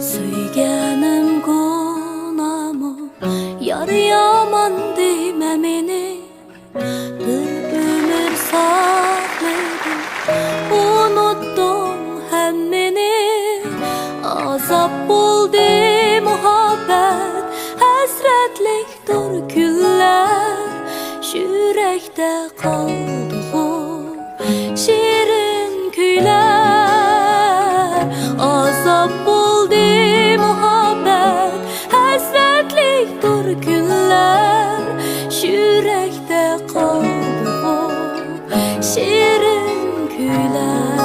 Söygenim günamı yar yaman deyme meni. Bir ömür sakledim, unuttum hemmeni. Azap buldu muhabbet, hasretliktir küller. Yürekte kaldı şirin küyler. Azap buldu muhabbet, hasretliktir küller. Yürekte kaldı şirin küyler.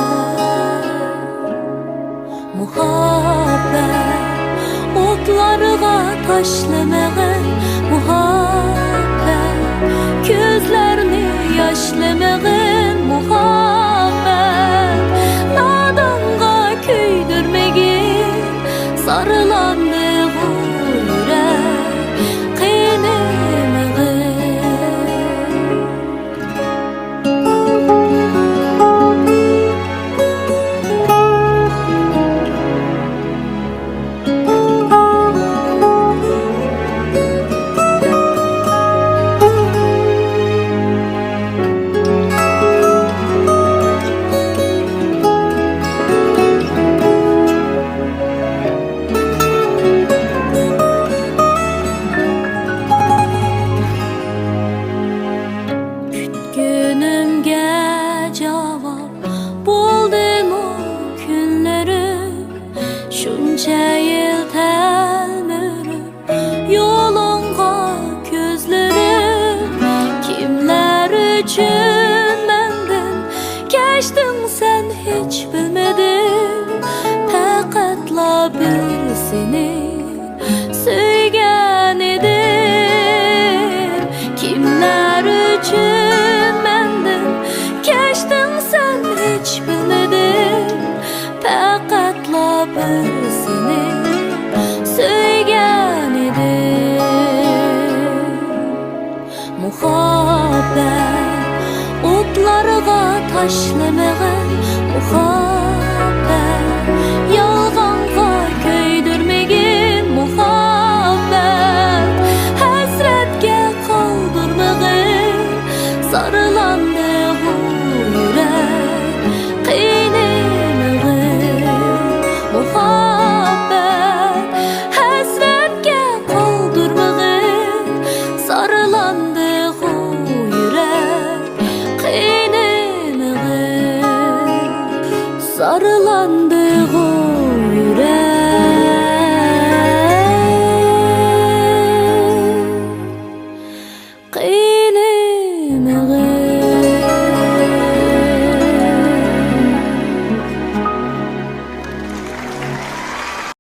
Muhabbet otlarga taşlamagın, muhabbet gözlerini yaşlamagın, muhabbet nadanga köydürmegin. Sarılandı bu yürek kıynamagın. Günümge cevap buldum o günlerim. Şunca yıl telmürüm yolunga gözlerim. Kimler için menden geçtin sen hiç bilmedim. Faqatla bir seni söygen edim. Kimler için geçtin sen hiç bilmedim. Faqatla bir seni söygen edim. Muhabbet otlarga taşlamagın, muhabbet